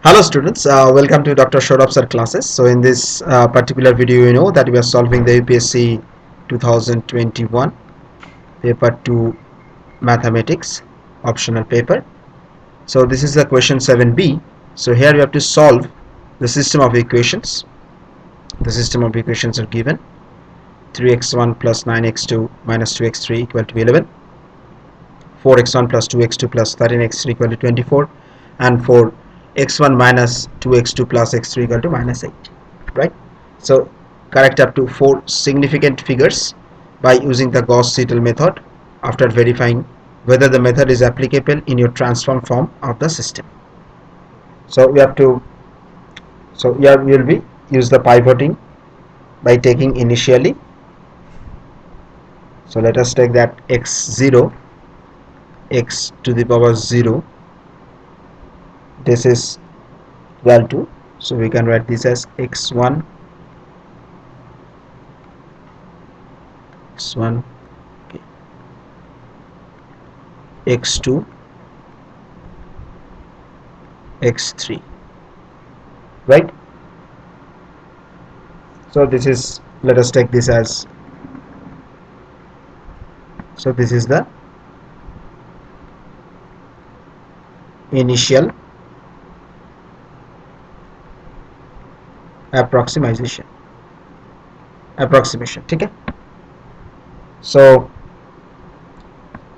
Hello students, welcome to Dr. Shodop sir classes. So in this particular video, you know that we are solving the UPSC 2021 paper 2 mathematics optional paper. So this is the question 7b. So here we have to solve the system of equations. The system of equations are given: 3x1 plus 9x2 minus 2x3 equal to 11, 4x1 plus 2x2 plus 13x3 equal to 24, and 4x1 minus 2x2 plus x3 equal to minus 8. Right? So correct up to 4 significant figures by using the Gauss-Seidel method after verifying whether the method is applicable in your transform form of the system. So we have to, so here we will be use the pivoting by taking initially. So let us take that x0, x to the power 0, this is equal to, so we can write this as x1, okay, x2, x3, right? So this is, let us take this as, so this is the initial approximation, okay? So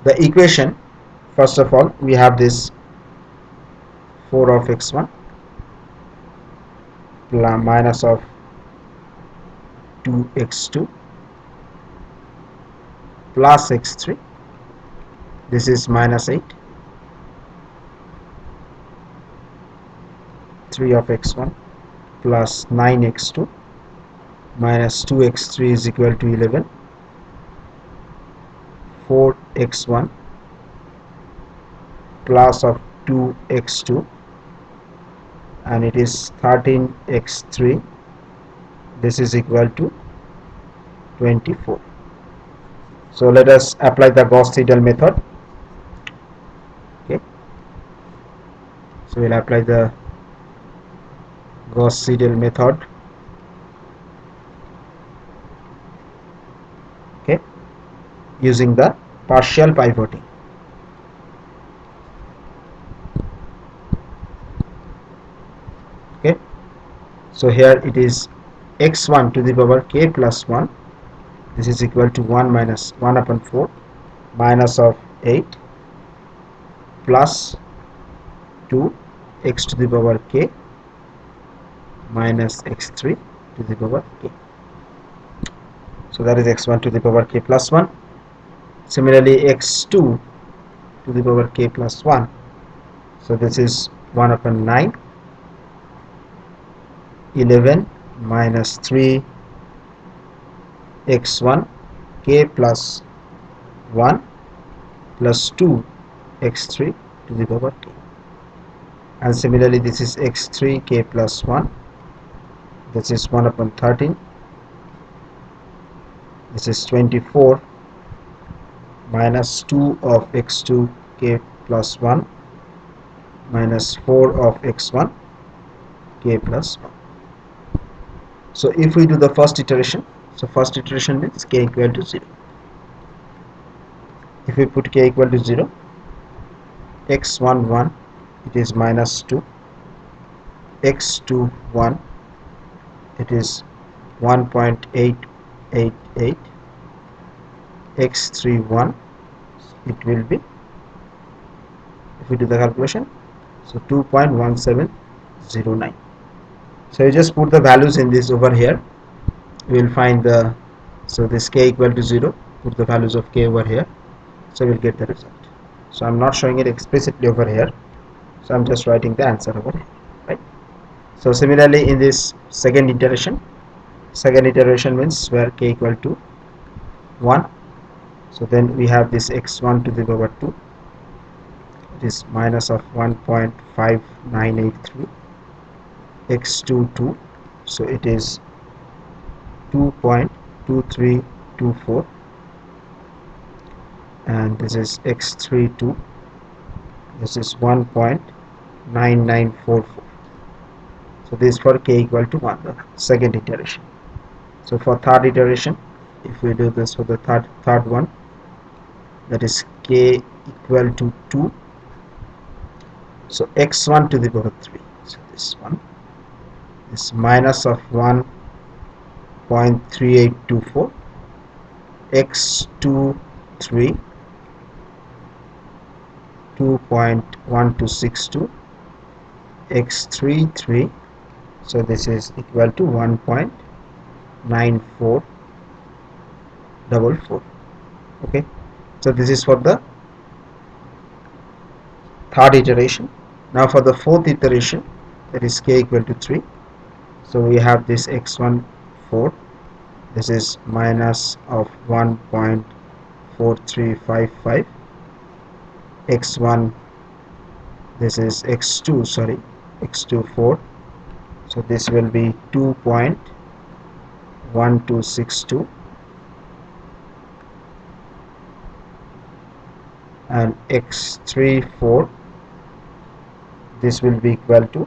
the equation, first of all, we have this 4 of x1 minus of 2x2 plus x3, this is minus 8, 3 of x1 plus 9x2 minus 2x3 is equal to 11, 4x1 plus of 2x2, and it is 13x3, this is equal to 24. So let us apply the Gauss-Seidel method. Okay, so we'll apply the Gauss-Seidel method. Okay, using the partial pivoting. Okay, so here it is x1 to the power k plus 1, this is equal to 1 minus 1 upon 4 minus of 8 plus 2 x to the power k minus x3 to the power k. So that is x1 to the power k plus 1. Similarly x2 to the power k plus 1, so this is 1 upon 9, 11 minus 3 x1 k plus 1 plus 2 x3 to the power k, and similarly this is x3 k plus 1, this is 1 upon 13, this is 24 minus 2 of x2 k plus 1 minus 4 of x1 k plus 1. So if we do the first iteration, so first iteration means k equal to 0. If we put k equal to 0, x11 it is minus 2, x21 it is 1.888, x31 it will be, if we do the calculation, so 2.1709. So you just put the values in this over here, we will find the, so this k equal to 0, put the values of k over here, so we'll get the result. So I'm not showing it explicitly over here, so I'm just writing the answer over here, right? So similarly in this second iteration means where k equal to 1, so then we have this x1 to the power 2, it is minus of 1.5983, x22, so it is 2.2324, and this is x32, this is 1.9944. So this is for k equal to 1, the second iteration. So for third iteration, if we do this for the third one, that is k equal to 2. So x1 to the power 3. So this one is minus of 1.3824, x2 3, 2.1262, x3 3. So this is equal to 1.9444. Okay, so this is for the third iteration. Now for the fourth iteration, that is k equal to 3. So we have this x1 4. This is minus of 1.4355, x1, this is x2, sorry, x2 4. So this will be 2.1262, and x3 4, this will be equal to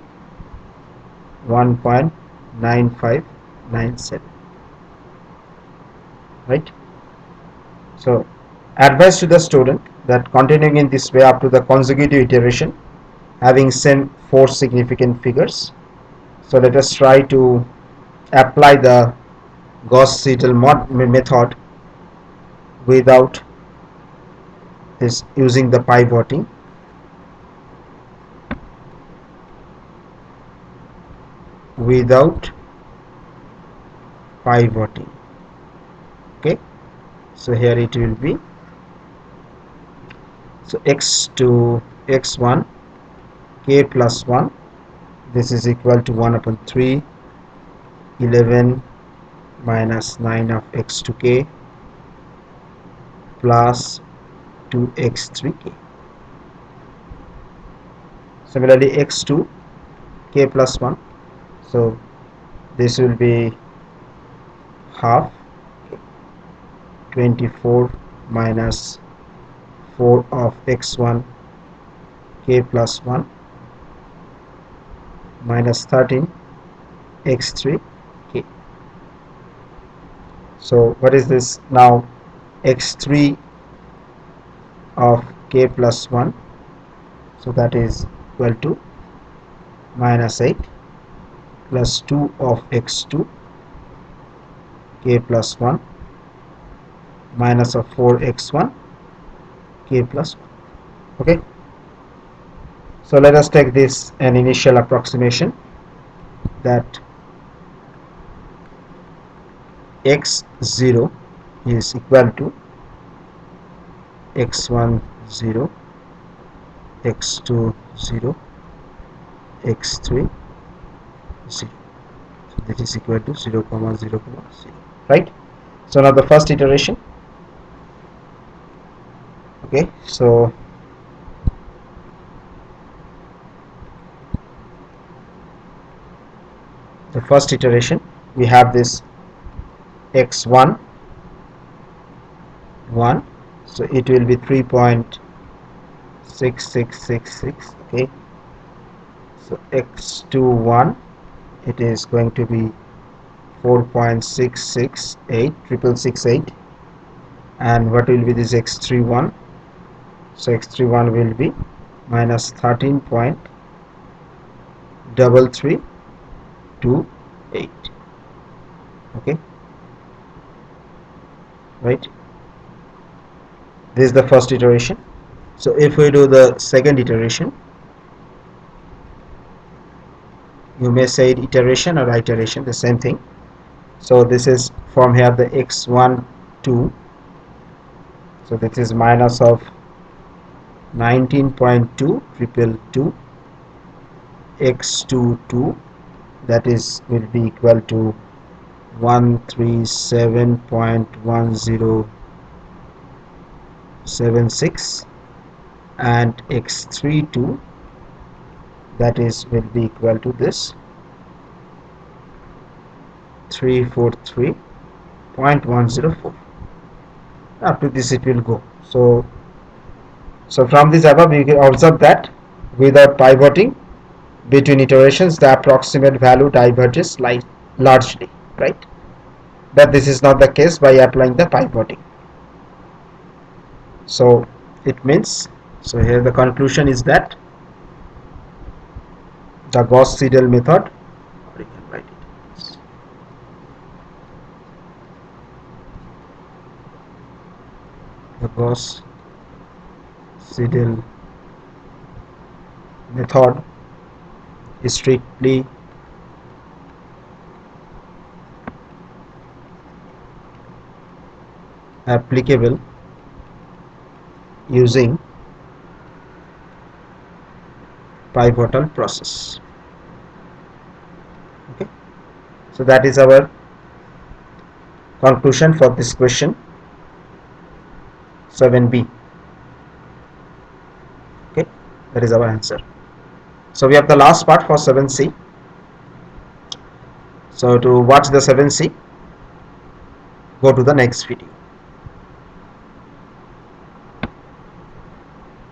1.9597, right? So advice to the student that continuing in this way up to the consecutive iteration, having same 4 significant figures. So let us try to apply the Gauss-Seidel method without this, using the pivoting. Without pivoting. Okay, so here it will be, so x2 x1 k plus 1, this is equal to 1 upon 3, 11 minus 9 of x2 k plus 2x3 k. Similarly x2 k plus 1, so this will be half, 24 minus 4 of x1 k plus 1 minus 13 x3 k. So what is this now? x3 of k plus 1, so that is equal to minus 8 plus 2 of x2 k plus 1 minus of 4x1 k plus 1. Okay, so let us take this an initial approximation that x0 is equal to x1 0, x2 0, x3 0. So this is equal to 0, 0, 0, right? So now the first iteration. Okay, so the first iteration, we have this x1 1, so it will be 3.6666. okay, so x2 1, it is going to be 4.6668, and what will be this x3 1? So x3 1 will be minus 13.3328. okay, right? This is the first iteration. So if we do the second iteration, you may say it iteration or iteration, the same thing. So this is from here the x1 2, so this is minus of 19.222, x2 2, that is will be equal to 137.1076, and x3 2, that is will be equal to this 343.104. Up to this it will go. So from this above you can observe that without pivoting, Between iterations, the approximate value diverges largely, right? But this is not the case by applying the pivoting. So it means, so here the conclusion is that the Gauss-Seidel method, or you can write it, the Gauss-Seidel method is strictly applicable using pivotal process. Okay, so that is our conclusion for this question 7b. Okay, that is our answer. So we have the last part for 7c. So to watch the 7c, go to the next video.